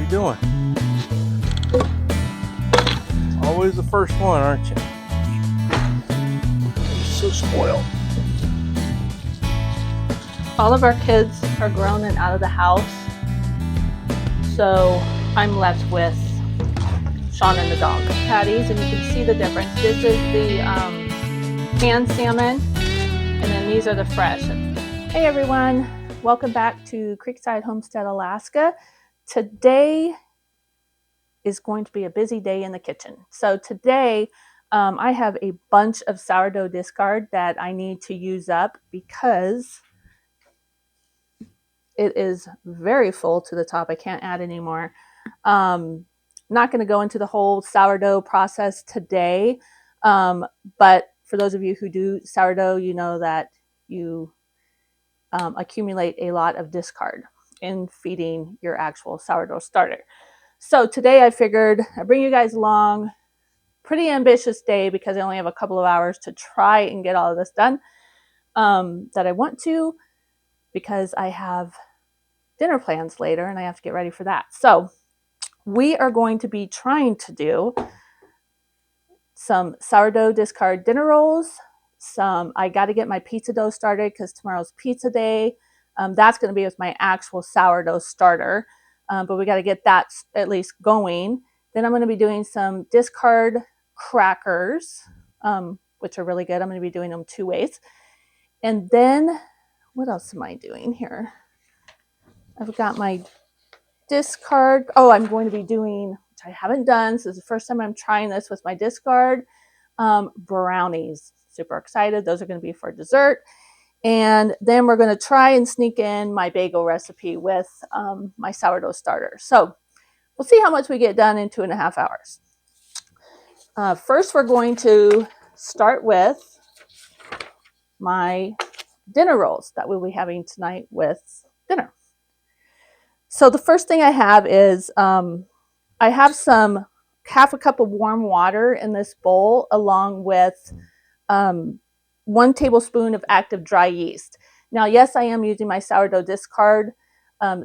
you doing? Always the first one, aren't you? You're so spoiled. All of our kids are grown and out of the house, so I'm left with Sean and the dog patties, and you can see the difference. This is the canned salmon, and then these are the fresh. Hey everyone, welcome back to Creekside Homestead, Alaska. Today is going to be a busy day in the kitchen. So today I have a bunch of sourdough discard that I need to use up because it is very full to the top. I can't add any more. Not going to go into the whole sourdough process today, but for those of you who do sourdough, you know that you accumulate a lot of discard in feeding your actual sourdough starter. So today I figured I'd bring you guys along. Pretty ambitious day because I only have a couple of hours to try and get all of this done that I want to, because I have dinner plans later and I have to get ready for that. So we are going to be trying to do some sourdough discard dinner rolls. I got to get my pizza dough started because tomorrow's pizza day. That's going to be with my actual sourdough starter, but we got to get that at least going. Then I'm going to be doing some discard crackers, which are really good. I'm going to be doing them 2 ways. And then what else am I doing here? I've got my discard. Oh, I'm going to be doing, which I haven't done. This is the first time I'm trying this with my discard, brownies. Super excited. Those are going to be for dessert. And then we're going to try and sneak in my bagel recipe with my sourdough starter. So we'll see how much we get done in 2.5 hours. First, we're going to start with my dinner rolls that we'll be having tonight with dinner. So the first thing I have is I have half a cup of warm water in this bowl, along with 1 tablespoon of active dry yeast. Now, yes, I am using my sourdough discard,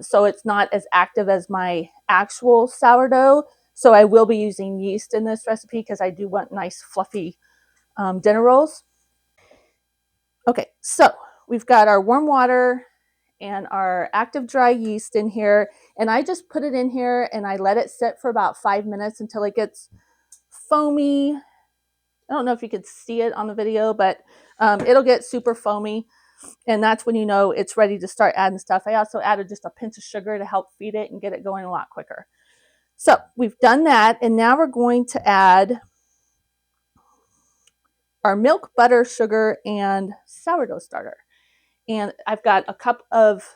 so it's not as active as my actual sourdough. So I will be using yeast in this recipe because I do want nice fluffy dinner rolls. Okay, so we've got our warm water and our active dry yeast in here, and I just put it in here and I let it sit for about 5 minutes until it gets foamy. I don't know if you could see it on the video, but it'll get super foamy, and that's when you know it's ready to start adding stuff. I also added just a pinch of sugar to help feed it and get it going a lot quicker. So we've done that, and now we're going to add our milk, butter, sugar, and sourdough starter. And I've got a cup of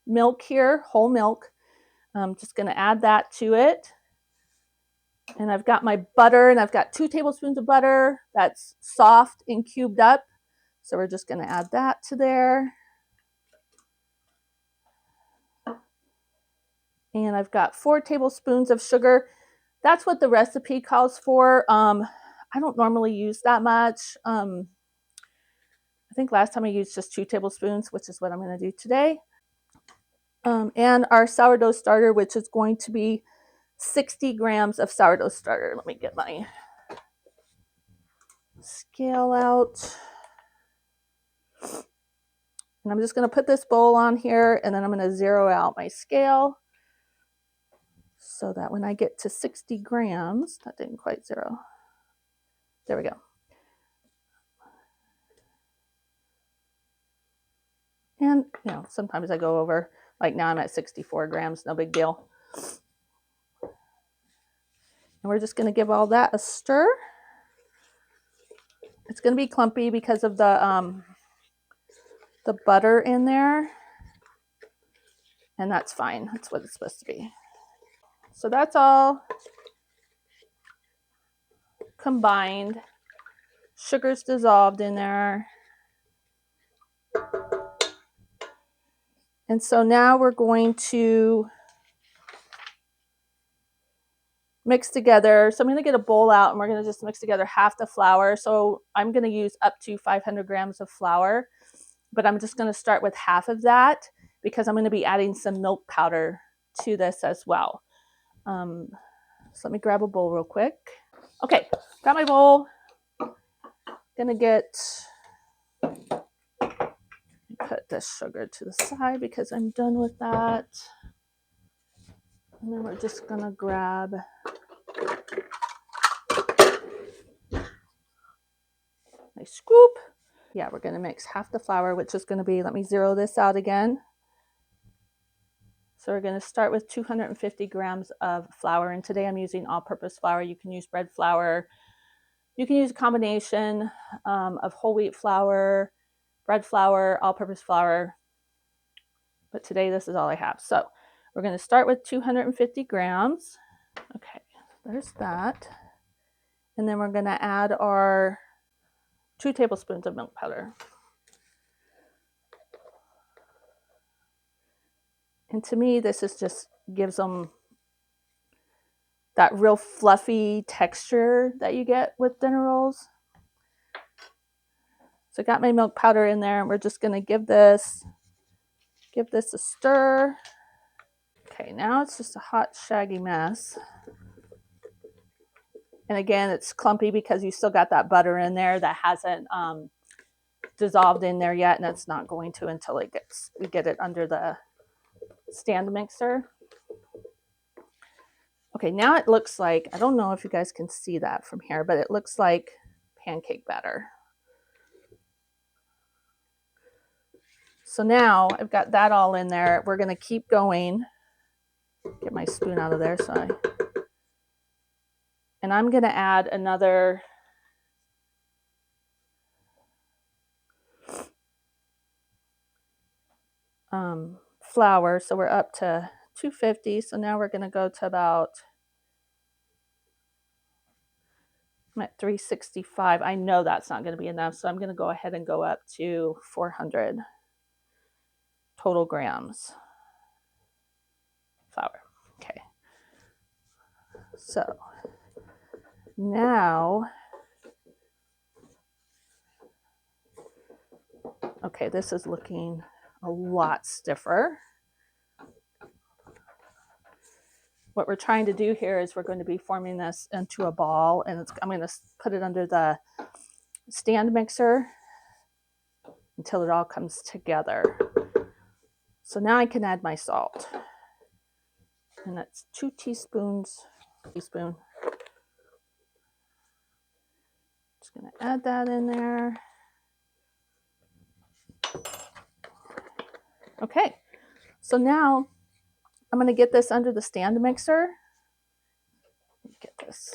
milk here, whole milk. I'm just going to add that to it. And I've got my butter, and I've got 2 tablespoons of butter that's soft and cubed up. So we're just going to add that to there. And I've got 4 tablespoons of sugar. That's what the recipe calls for. I don't normally use that much. I think last time I used just 2 tablespoons, which is what I'm going to do today. And our sourdough starter, which is going to be 60 grams of sourdough starter. Let me get my scale out. And I'm just going to put this bowl on here, and then I'm going to zero out my scale so that when I get to 60 grams, that didn't quite zero. There we go. And, you know, sometimes I go over, like now I'm at 64 grams, no big deal. And we're just going to give all that a stir. It's going to be clumpy because of the butter in there. And that's fine. That's what it's supposed to be. So that's all combined. Sugar's dissolved in there. And so now we're going to mix together. So I'm going to get a bowl out, and we're going to just mix together half the flour. So I'm going to use up to 500 grams of flour, but I'm just going to start with half of that because I'm going to be adding some milk powder to this as well. So let me grab a bowl real quick. Okay, got my bowl. Gonna put this sugar to the side because I'm done with that. And then we're just gonna grab my scoop. Yeah, we're gonna mix half the flour, which is gonna be, let me zero this out again. So we're gonna start with 250 grams of flour, and today I'm using all-purpose flour. You can use bread flour. You can use a combination of whole wheat flour, bread flour, all-purpose flour, but today this is all I have. So we're gonna start with 250 grams. Okay, there's that. And then we're gonna add our 2 tablespoons of milk powder. And to me, this is just gives them that real fluffy texture that you get with dinner rolls. So I got my milk powder in there, and we're just gonna give this a stir. Okay, now it's just a hot, shaggy mess. And again, it's clumpy because you still got that butter in there that hasn't dissolved in there yet, and it's not going to until we get it under the stand mixer. Okay, now it looks like, I don't know if you guys can see that from here, but it looks like pancake batter. So now I've got that all in there. We're gonna keep going. Get my spoon out of there. And I'm gonna add another flour. So we're up to 250. So now we're gonna go to about, I'm at 365. I know that's not gonna be enough. So I'm gonna go ahead and go up to 400 total grams flour. Okay. So now, okay, this is looking a lot stiffer. What we're trying to do here is we're going to be forming this into a ball, and I'm going to put it under the stand mixer until it all comes together. So now I can add my salt, and that's 2 teaspoons. Just going to add that in there. Okay, so now I'm going to get this under the stand mixer. Get this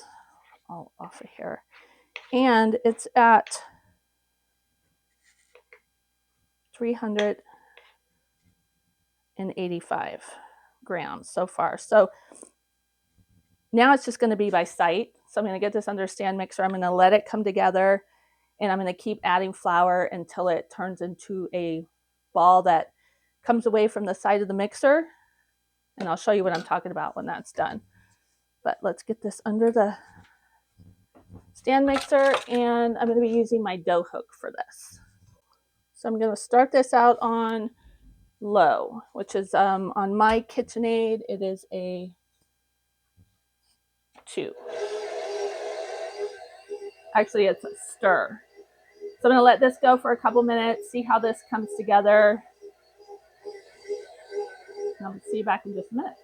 all off of here. And it's at 385 grams so far. So now it's just going to be by sight. So I'm going to get this under stand mixer. I'm going to let it come together, and I'm going to keep adding flour until it turns into a ball that comes away from the side of the mixer. And I'll show you what I'm talking about when that's done. But let's get this under the stand mixer, and I'm going to be using my dough hook for this. So I'm going to start this out on low, which is on my KitchenAid, it is a 2. Actually, it's a stir. So I'm going to let this go for a couple minutes, see how this comes together. And I'll see you back in just a minute.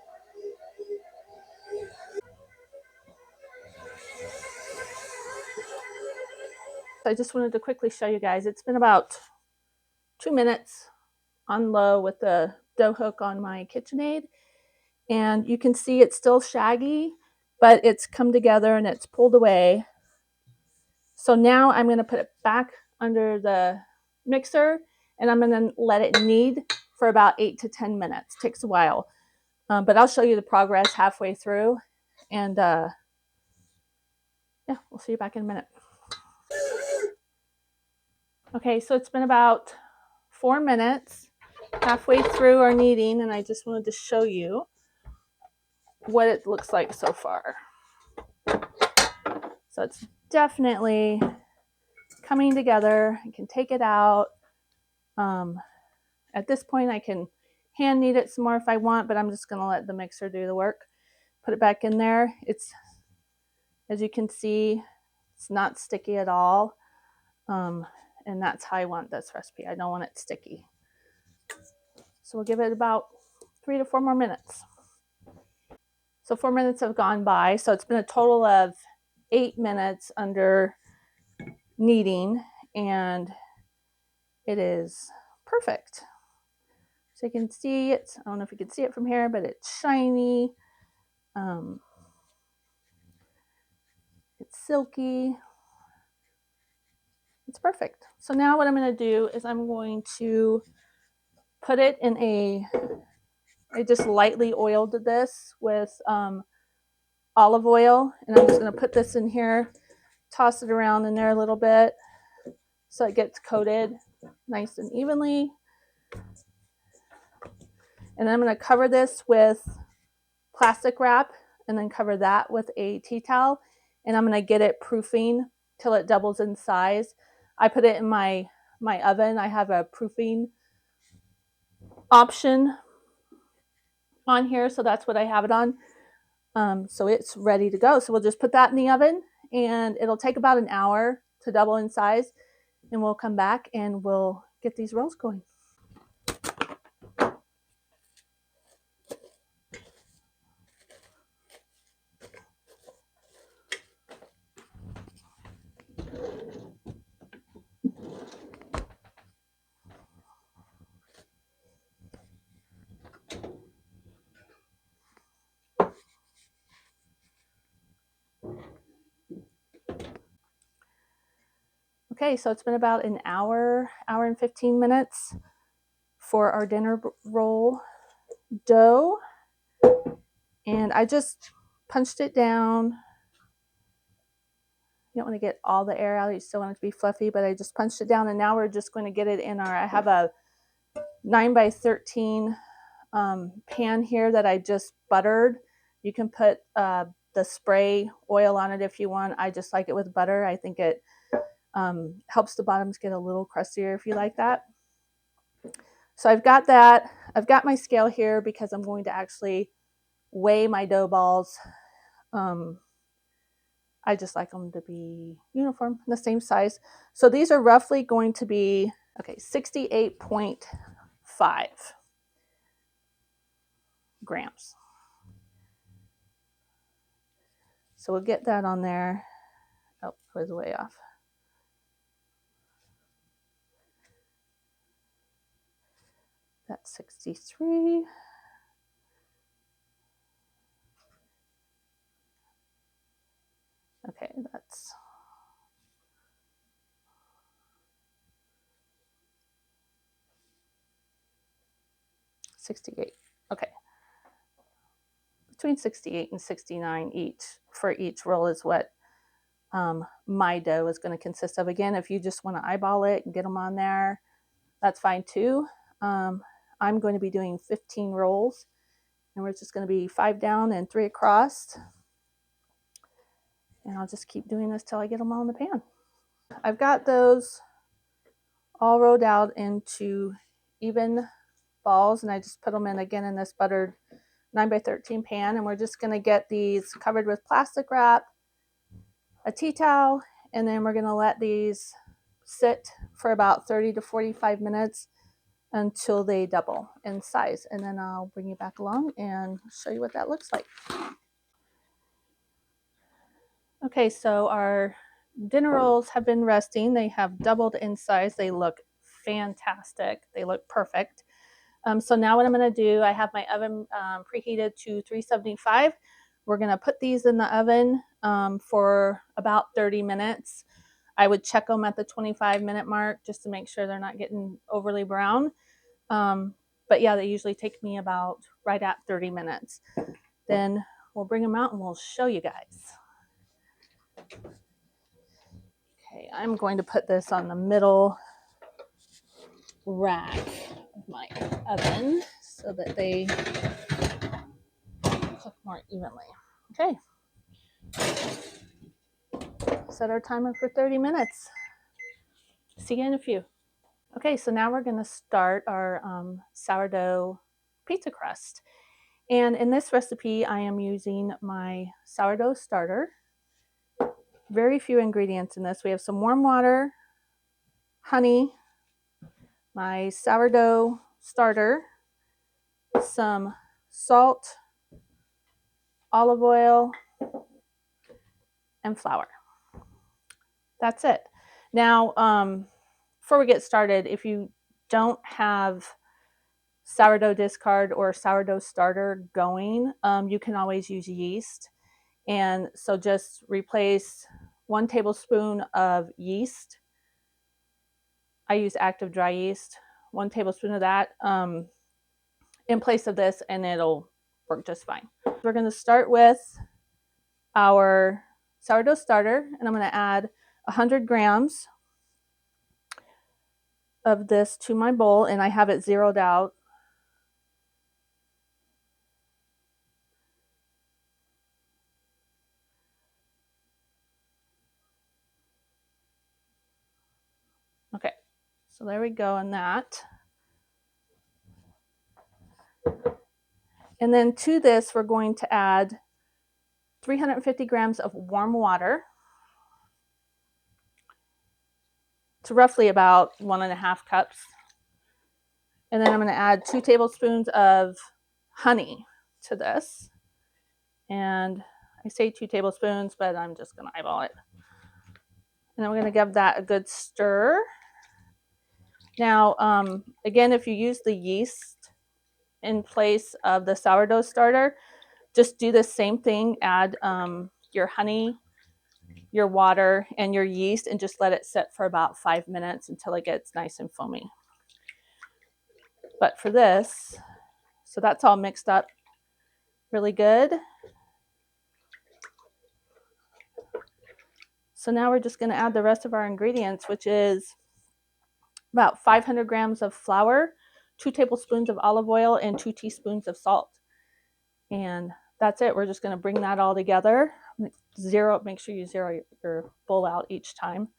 So I just wanted to quickly show you guys, it's been about 2 minutes on low with the dough hook on my KitchenAid. And you can see it's still shaggy, but it's come together and it's pulled away. So now I'm going to put it back under the mixer, and I'm going to let it knead for about 8 to 10 minutes. It takes a while, but I'll show you the progress halfway through. And yeah, we'll see you back in a minute. Okay, so it's been about 4 minutes, halfway through our kneading, and I just wanted to show you what it looks like so far. So it's definitely coming together. I can take it out. At this point, I can hand knead it some more if I want, but I'm just going to let the mixer do the work. Put it back in there. It's, as you can see, it's not sticky at all. And that's how I want this recipe. I don't want it sticky. So we'll give it about 3 to 4 more minutes. So 4 minutes have gone by. So it's been a total of 8 minutes under kneading, and it is perfect. So you can see it. I don't know if you can see it from here, but it's shiny. It's silky. It's perfect. So now what I'm going to do is I'm going to put it in I just lightly oiled this with olive oil, and I'm just going to put this in here, toss it around in there a little bit so it gets coated nice and evenly. And then I'm going to cover this with plastic wrap and then cover that with a tea towel, and I'm going to get it proofing till it doubles in size. I put it in my oven. I have a proofing option on here, so that's what I have it on. So it's ready to go. So we'll just put that in the oven, and it'll take about an hour to double in size, and we'll come back and we'll get these rolls going. Okay, so it's been about an hour and 15 minutes for our dinner roll dough, and I just punched it down. You don't want to get all the air out. You still want it to be fluffy, but I just punched it down, and now we're just going to get it in I have a 9 by 13 pan here that I just buttered. You can put the spray oil on it if you want. I just like it with butter. I think it helps the bottoms get a little crustier if you like that. So I've got that. I've got my scale here because I'm going to actually weigh my dough balls. I just like them to be uniform, the same size. So these are roughly going to be, okay, 68.5 grams. So we'll get that on there. Oh, I was way off. That's 63. Okay, that's 68. Okay. Between 68 and 69 each for each roll is what my dough is going to consist of. Again, if you just want to eyeball it and get them on there, that's fine too. I'm going to be doing 15 rolls, and we're just going to be 5 down and 3 across. And I'll just keep doing this till I get them all in the pan. I've got those all rolled out into even balls, and I just put them in again in this buttered 9 by 13 pan, and we're just going to get these covered with plastic wrap, a tea towel, and then we're going to let these sit for about 30 to 45 minutes until they double in size, and then I'll bring you back along and show you what that looks like. Okay, so our dinner rolls have been resting. They have doubled in size. They look fantastic. They look perfect. So now what I'm going to do, I have my oven preheated to 375. We're going to put these in the oven for about 30 minutes. I would check them at the 25-minute mark just to make sure they're not getting overly brown. But yeah, they usually take me about right at 30 minutes. Then we'll bring them out and we'll show you guys. Okay, I'm going to put this on the middle rack of my oven so that they cook more evenly. Okay. Set our timer for 30 minutes. See you in a few. Okay, so now we're going to start our sourdough pizza crust. And in this recipe, I am using my sourdough starter. Very few ingredients in this. We have some warm water, honey, my sourdough starter, some salt, olive oil, and flour. That's it. Now, before we get started, if you don't have sourdough discard or sourdough starter going, you can always use yeast. And so just replace 1 tablespoon of yeast. I use active dry yeast, 1 tablespoon of that in place of this, and it'll work just fine. We're going to start with our sourdough starter, and I'm going to add 100 grams of this to my bowl, and I have it zeroed out. Okay, so there we go on that. And then to this, we're going to add 350 grams of warm water. It's roughly about 1.5 cups. And then I'm going to add 2 tablespoons of honey to this. And I say 2 tablespoons, but I'm just going to eyeball it. And then we're going to give that a good stir. Now, again, if you use the yeast in place of the sourdough starter, just do the same thing. Add your honey, your water, and your yeast, and just let it sit for about 5 minutes until it gets nice and foamy. But for this, so that's all mixed up really good. So now we're just going to add the rest of our ingredients, which is about 500 grams of flour, 2 tablespoons of olive oil, and 2 teaspoons of salt. And that's it. We're just going to bring that all together. Make sure you zero your bowl out each time.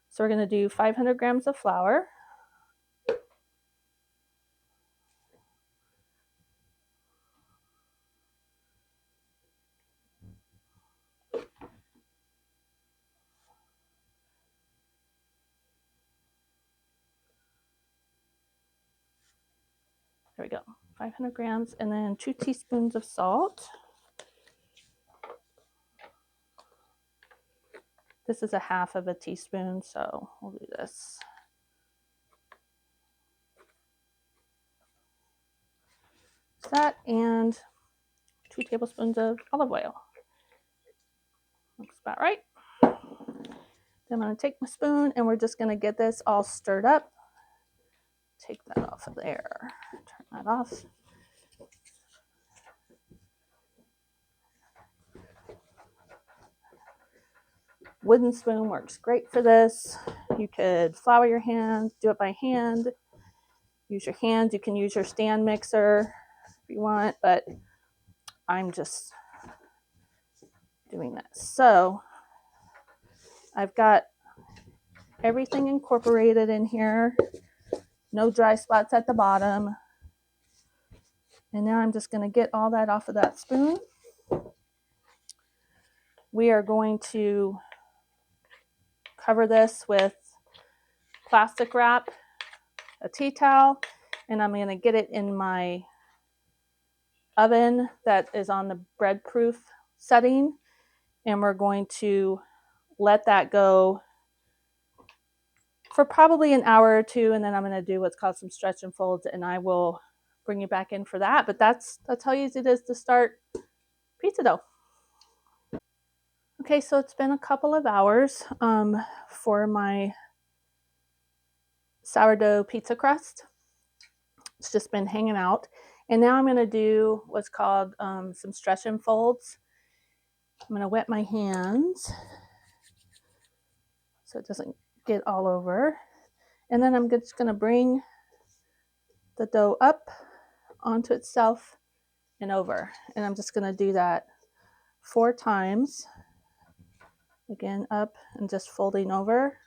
So we're going to do 500 grams of flour. There we go. 500 grams, and then 2 teaspoons of salt. This is 1/2 teaspoon, so we'll do this. That, and 2 tablespoons of olive oil. Looks about right. Then I'm going to take my spoon, and we're just going to get this all stirred up. Take that off of there. Turn that off. Wooden spoon works great for this. You could flour your hands, do it by hand, use your hands. You can use your stand mixer if you want, but I'm just doing this. So I've got everything incorporated in here. No dry spots at the bottom. And now I'm just going to get all that off of that spoon. We are going to cover this with plastic wrap, a tea towel, and I'm going to get it in my oven that is on the bread proof setting, and we're going to let that go for probably an hour or two, and then I'm going to do what's called some stretch and folds, and I will bring you back in for that. But that's how easy it is to start pizza dough. Okay, so it's been a couple of hours for my sourdough pizza crust. It's just been hanging out. And now I'm going to do what's called some stretch and folds. I'm going to wet my hands so it doesn't get all over. And then I'm just going to bring the dough up onto itself and over. And I'm just going to do that 4 times. Again, up and just folding over.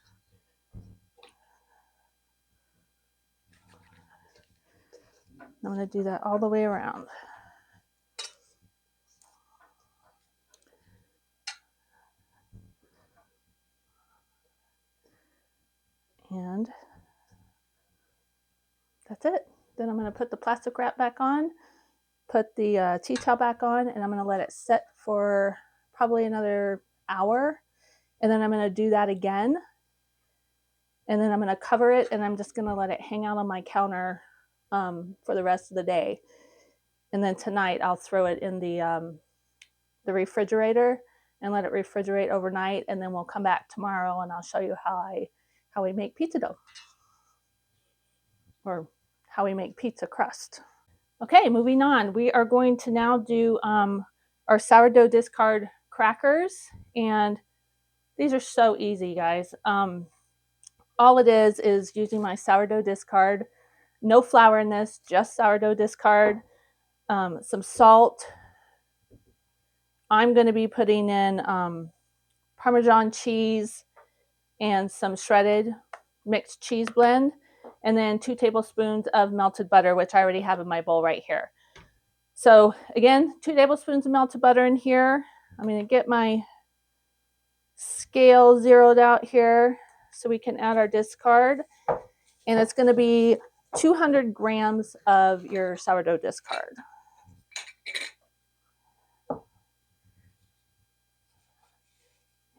I'm going to do that all the way around. Then I'm going to put the plastic wrap back on, put the tea towel back on, and I'm going to let it sit for probably another hour. And then I'm going to do that again. And then I'm going to cover it, and I'm just going to let it hang out on my counter for the rest of the day. And then tonight I'll throw it in the refrigerator and let it refrigerate overnight. And then we'll come back tomorrow and I'll show you how we make pizza dough, or how we make pizza crust. Okay, moving on. We are going to now do our sourdough discard crackers. And these are so easy, guys. All it is using my sourdough discard. No flour in this, just sourdough discard. Some salt. I'm going to be putting in Parmesan cheese and some shredded mixed cheese blend, and then 2 tablespoons of melted butter, which I already have in my bowl right here. So again, 2 tablespoons of melted butter in here. I'm going to get my scale zeroed out here so we can add our discard. And it's going to be 200 grams of your sourdough discard.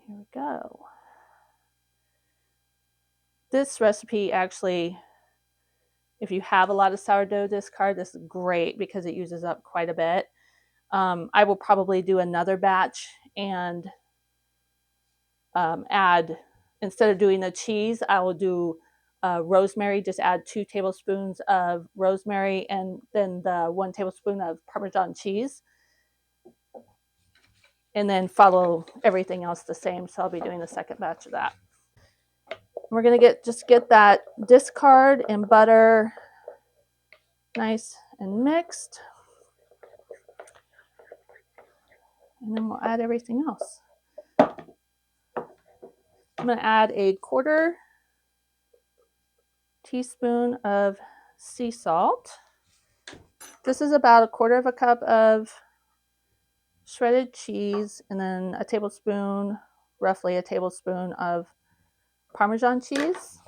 Here we go. This recipe actually, if you have a lot of sourdough discard, this is great because it uses up quite a bit. I will probably do another batch and add, instead of doing the cheese, I will do rosemary. Just add 2 tablespoons of rosemary and then the 1 tablespoon of Parmesan cheese. And then follow everything else the same. So I'll be doing the second batch of that. We're going to get that discard and butter nice and mixed. And then we'll add everything else. I'm going to add a 1/4 teaspoon of sea salt. This is about 1/4 cup of shredded cheese, and then a tablespoon, roughly a tablespoon of Parmesan cheese.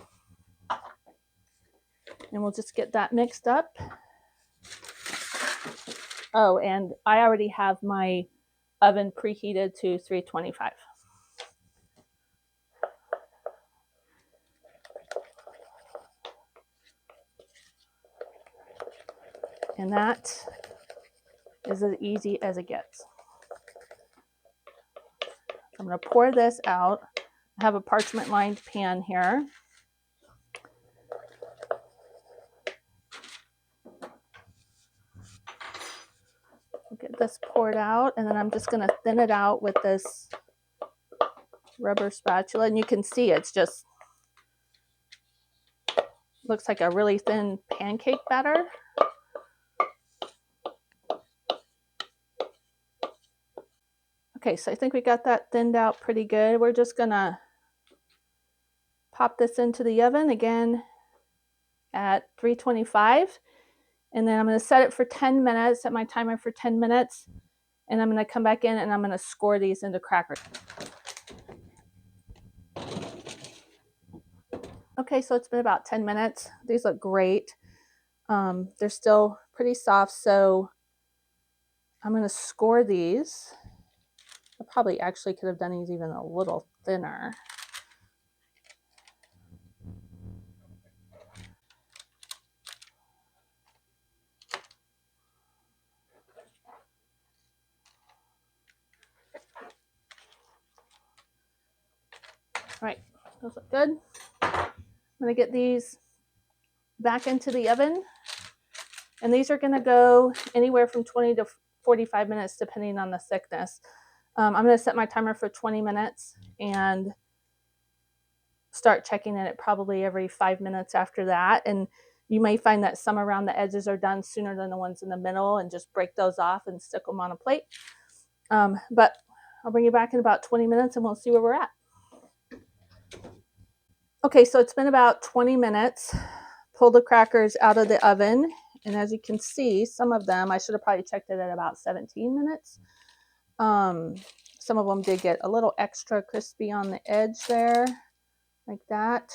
And we'll just get that mixed up. Oh, and I already have my oven preheated to 325. And that is as easy as it gets. I'm going to pour this out. I have a parchment lined pan here. I'll get this poured out, and then I'm just going to thin it out with this rubber spatula. And you can see it's just looks like a really thin pancake batter. Okay, so I think we got that thinned out pretty good. We're just going to pop this into the oven again at 325. And then I'm going to set it for 10 minutes, set my timer for 10 minutes. And I'm going to come back in and I'm going to score these into crackers. Okay, so it's been about 10 minutes. These look great. They're still pretty soft, so I'm going to score these. I probably actually could have done these even a little thinner. All right, those look good. I'm going to get these back into the oven. And these are going to go anywhere from 20 to 45 minutes, depending on the thickness. I'm going to set my timer for 20 minutes and start checking it probably every 5 minutes after that. And you may find that some around the edges are done sooner than the ones in the middle, and just break those off and stick them on a plate. But I'll bring you back in about 20 minutes and we'll see where we're at. Okay, so it's been about 20 minutes. Pull the crackers out of the oven. And as you can see, some of them, I should have probably checked it at about 17 minutes. Some of them did get a little extra crispy on the edge there, like that.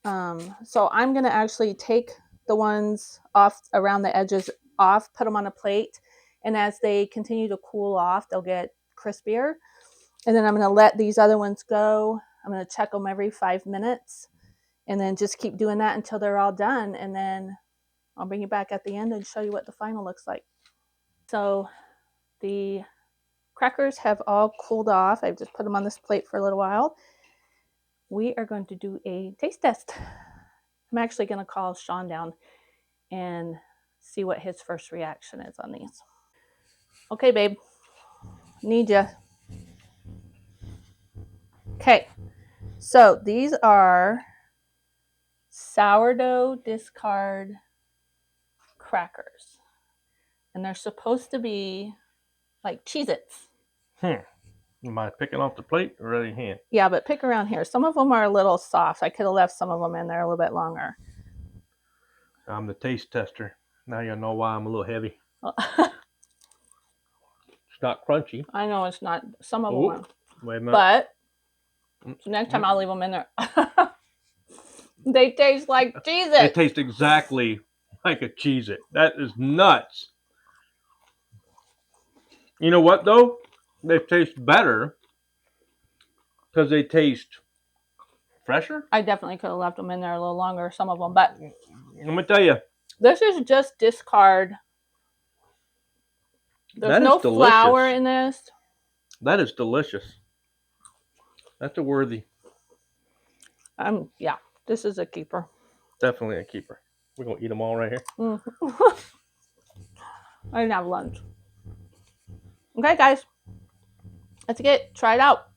So I'm going to actually take the ones off around the edges off, put them on a plate, and as they continue to cool off, they'll get crispier. And then I'm going to let these other ones go. I'm going to check them every 5 minutes, and then just keep doing that until they're all done. And then I'll bring you back at the end and show you what the final looks like. So the crackers have all cooled off. I've just put them on this plate for a little while. We are going to do a taste test. I'm actually going to call Sean down and see what his first reaction is on these. Okay, babe. Need ya. Okay. So these are sourdough discard crackers. And they're supposed to be like Cheez-Its. Am I picking off the plate or ready hand? Yeah, but pick around here. Some of them are a little soft. I could have left some of them in there a little bit longer. I'm the taste tester. Now you'll know why I'm a little heavy. It's not crunchy. I know it's not. Some of them are. Wait a minute. But next time I'll leave them in there. They taste like Cheez-Its. They taste exactly like a Cheez-It. That is nuts. You know what, though? They taste better because they taste fresher. I definitely could have left them in there a little longer, some of them. But let me tell you. This is just discard. There's no flour in this. That is delicious. That's a worthy. Yeah, this is a keeper. Definitely a keeper. We're going to eat them all right here. I didn't have lunch. Okay, guys. Let's try it out.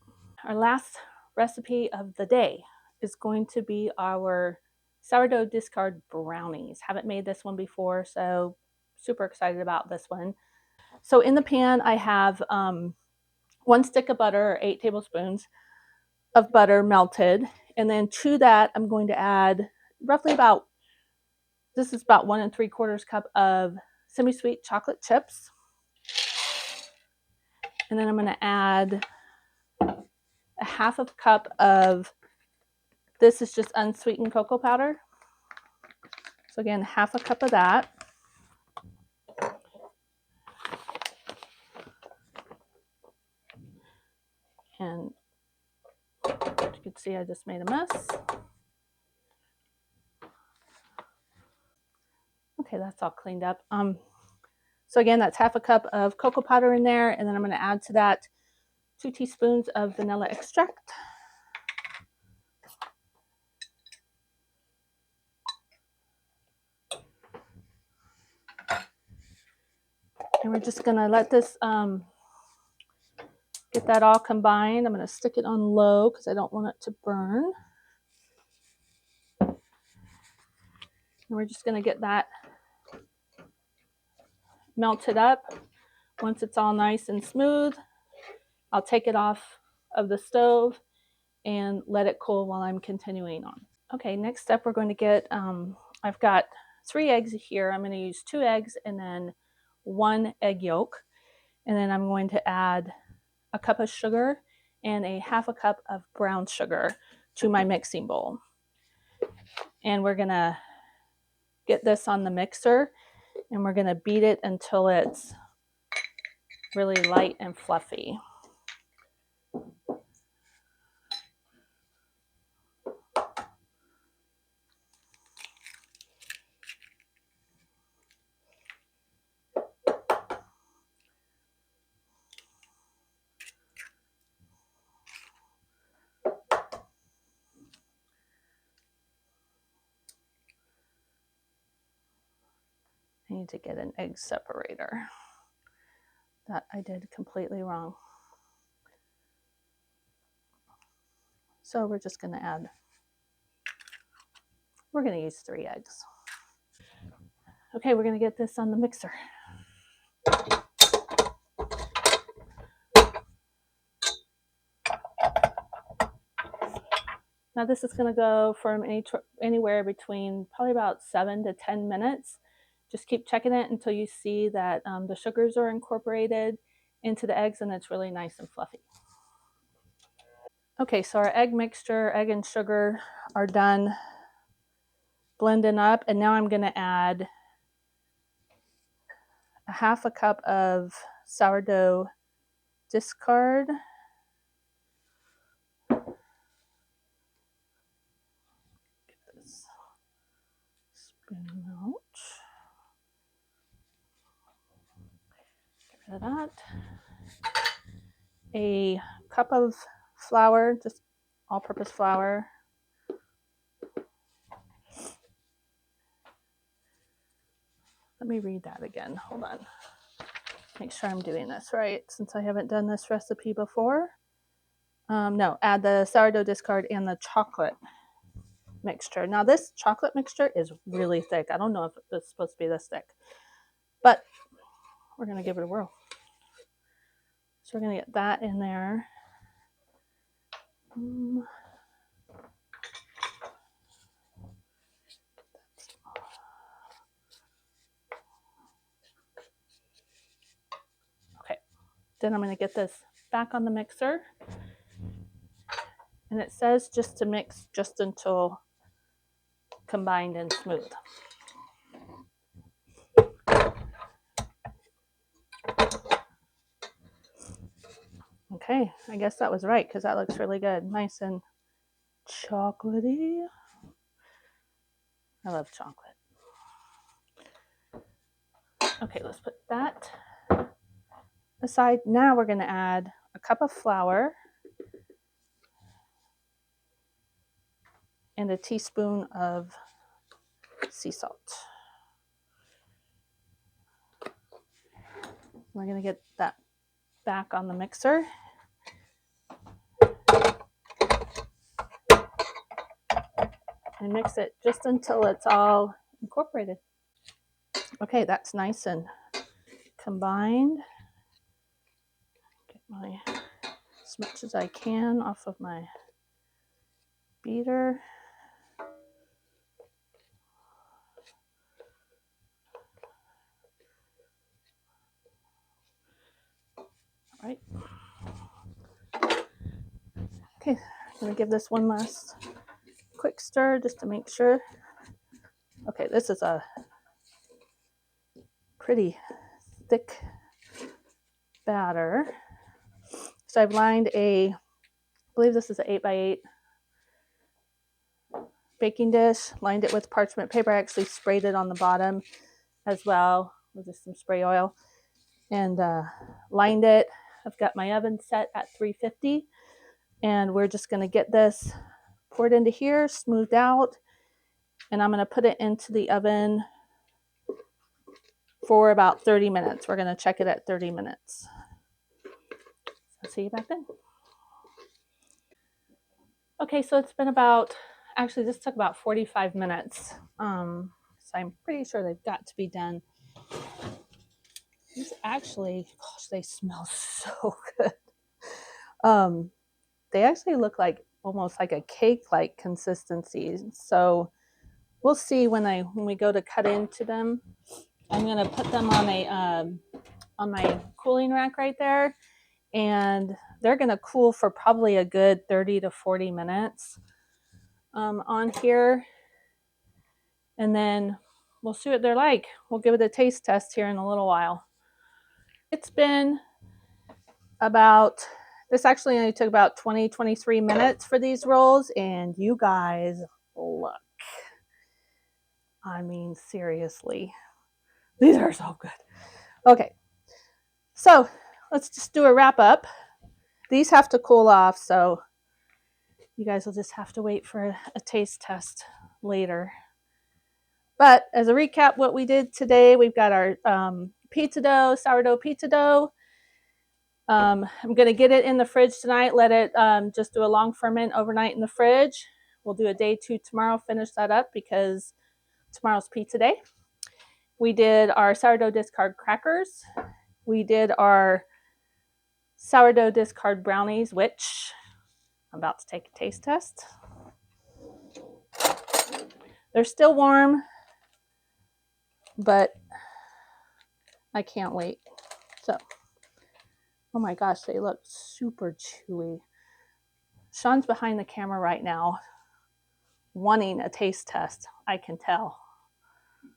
Our last recipe of the day is going to be our sourdough discard brownies. Haven't made this one before, so super excited about this one. So in the pan, I have 1 stick of butter, or 8 tablespoons of butter melted. And then to that, I'm going to add roughly about 1 3/4 cup of semi-sweet chocolate chips. And then I'm going to add a 1/2 cup of, this is just unsweetened cocoa powder. So again, 1/2 cup of that. And as you can see, I just made a mess. Okay, that's all cleaned up. So again, that's 1/2 cup of cocoa powder in there, and then I'm going to add to that 2 teaspoons of vanilla extract. And we're just going to let this get that all combined. I'm going to stick it on low because I don't want it to burn. And we're just going to get that melted up. Once it's all nice and smooth, I'll take it off of the stove and let it cool while I'm continuing on. Okay, next step we're going to get, I've got 3 eggs here. I'm going to use 2 eggs and then 1 egg yolk. And then I'm going to add a cup of sugar and a 1/2 cup of brown sugar to my mixing bowl. And we're going to get this on the mixer and we're going to beat it until it's really light and fluffy. I need to get an egg separator. That I did completely wrong. So we're just going to add, we're going to use 3 eggs. Okay, we're going to get this on the mixer. Now this is going to go from anywhere between probably about 7 to 10 minutes. Just keep checking it until you see that the sugars are incorporated into the eggs and it's really nice and fluffy. Okay, so our egg mixture, egg and sugar are done blending up. And now I'm going to add a half a cup of sourdough discard. Get this spin out. Get rid of that. A cup of flour, just all-purpose flour. Let me read that again. Hold on. Make sure I'm doing this right since I haven't done this recipe before. No, add the sourdough discard and the chocolate mixture. Now this chocolate mixture is really thick. I don't know if it's supposed to be this thick, but we're going to give it a whirl. So we're going to get that in there. Okay, then I'm going to get this back on the mixer. And it says just to mix just until combined and smooth. Okay, I guess that was right because that looks really good. Nice and chocolatey. I love chocolate. Okay, let's put that aside. Now we're going to add a cup of flour and a teaspoon of sea salt. We're going to get that back on the mixer. And mix it just until it's all incorporated. Okay, that's nice and combined. Get my as much as I can off of my beater. All right. Okay, I'm going to give this one last quick stir just to make sure. Okay, this is a pretty thick batter. So I've lined I believe this is an 8x8 baking dish, lined it with parchment paper. I actually sprayed it on the bottom as well with just some spray oil and lined it. I've got my oven set at 350 and we're just going to get this poured into here, smoothed out, and I'm going to put it into the oven for about 30 minutes. We're going to check it at 30 minutes. I'll see you back then. Okay, so it's been about, actually this took about 45 minutes. So I'm pretty sure they've got to be done. These actually, gosh, they smell so good. They actually look like almost like a cake-like consistency. So we'll see when we go to cut into them. I'm gonna put them on on my cooling rack right there, and they're gonna cool for probably a good 30 to 40 minutes on here, and then we'll see what they're like. We'll give it a taste test here in a little while. It's been about, this actually only took about 23 minutes for these rolls, and you guys, look. I mean, seriously, these are so good. Okay, so let's just do a wrap up. These have to cool off, so you guys will just have to wait for a taste test later. But as a recap, what we did today, we've got our pizza dough, sourdough pizza dough. I'm going to get it in the fridge tonight, let it just do a long ferment overnight in the fridge. We'll do a day 2 tomorrow, finish that up because tomorrow's pizza day. We did our sourdough discard crackers. We did our sourdough discard brownies, which I'm about to take a taste test. They're still warm, but I can't wait. So, oh my gosh, they look super chewy. Sean's behind the camera right now wanting a taste test. I can tell. Do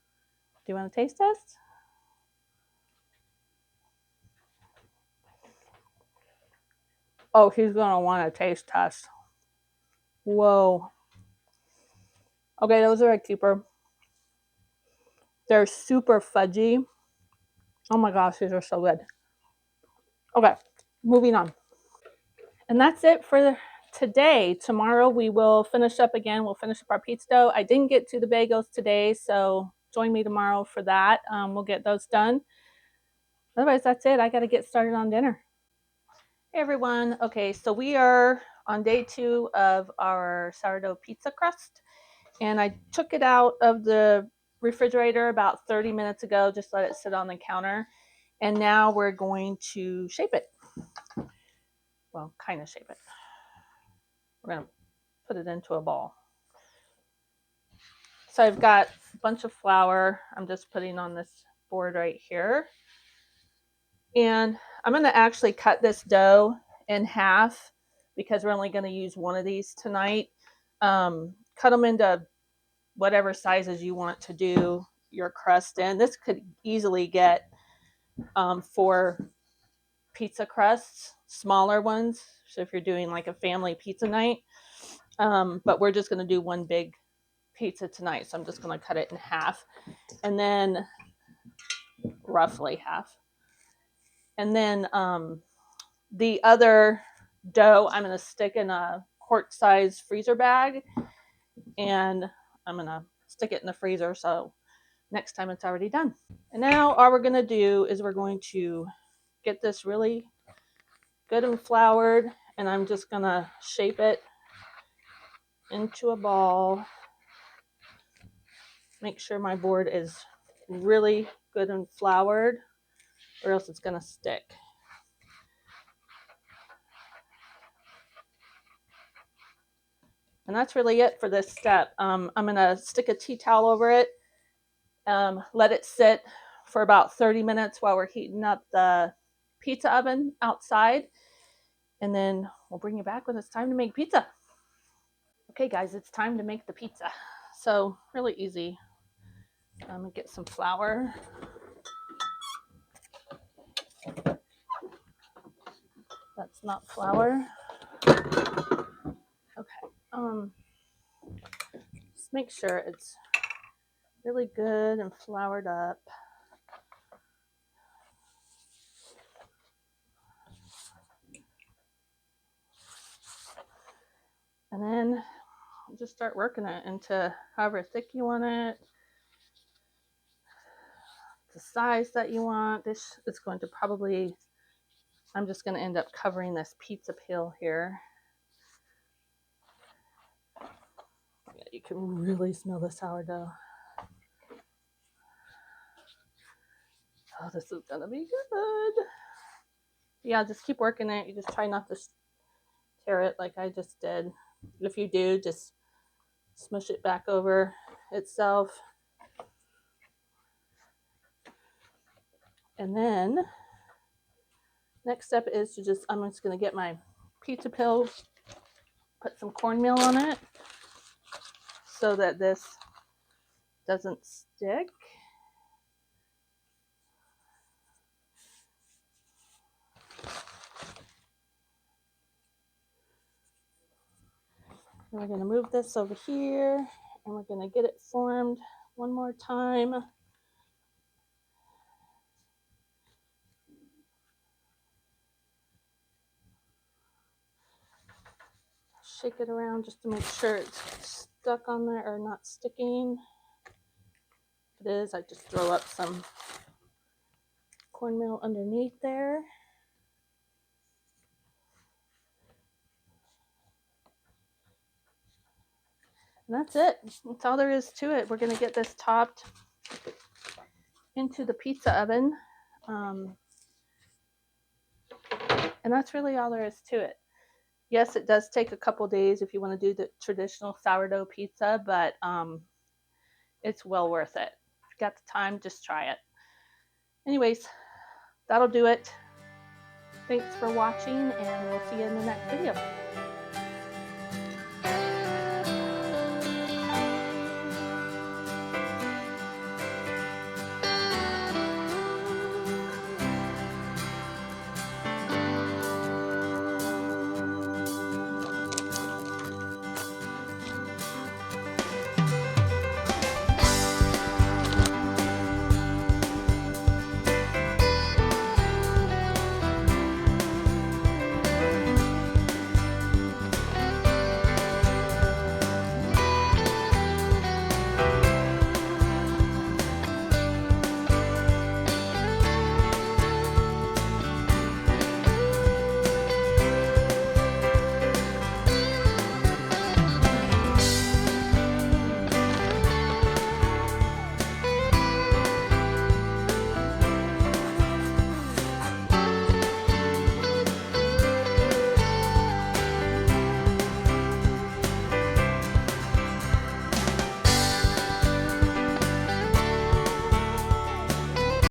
you want a taste test? Oh, he's going to want a taste test. Whoa. Okay, those are a keeper. They're super fudgy. Oh my gosh, these are so good. Okay, moving on. And that's it for today. Tomorrow we will finish up again. We'll finish up our pizza dough. I didn't get to the bagels today, so join me tomorrow for that. We'll get those done. Otherwise, that's it. I got to get started on dinner. Hey everyone. Okay, so we are on day 2 of our sourdough pizza crust. And I took it out of the refrigerator about 30 minutes ago, just let it sit on the counter. And now we're going to shape it. Well, kind of shape it. We're going to put it into a ball. So I've got a bunch of flour. I'm just putting on this board right here. And I'm going to actually cut this dough in half because we're only going to use one of these tonight. Cut them into whatever sizes you want to do your crust in. This could easily get 4 pizza crusts, smaller ones. So if you're doing like a family pizza night, but we're just going to do one big pizza tonight. So I'm just going to cut it in half, and then roughly half. And then the other dough I'm going to stick in a quart size freezer bag, and I'm going to stick it in the freezer so next time it's already done. And now all we're going to do is we're going to get this really good and floured, and I'm just going to shape it into a ball. Make sure my board is really good and floured, or else it's going to stick. And that's really it for this step. I'm going to stick a tea towel over it, let it sit for about 30 minutes while we're heating up the pizza oven outside, and then we'll bring you back when it's time to make pizza. Okay guys, it's time to make the pizza. So really easy. I'm going to get some flour. That's not flour. Okay. Just make sure it's really good and floured up. And then just start working it into however thick you want it, the size that you want. This is going to probably, I'm just going to end up covering this pizza pail here. You can really smell the sourdough. Oh, this is going to be good. Yeah, just keep working it. You just try not to tear it like I just did. If you do, just smush it back over itself. And then next step is to just, I'm just going to get my pizza pill, put some cornmeal on it so that this doesn't stick. And we're going to move this over here, and we're going to get it formed one more time. Shake it around just to make sure it's stuck on there or not sticking. If it is, I just throw up some cornmeal underneath there. And that's it. That's all there is to it. We're going to get this topped into the pizza oven. And that's really all there is to it. Yes, it does take a couple days if you want to do the traditional sourdough pizza, but it's well worth it. If you got the time, just try it. Anyways, that'll do it. Thanks for watching, and we'll see you in the next video.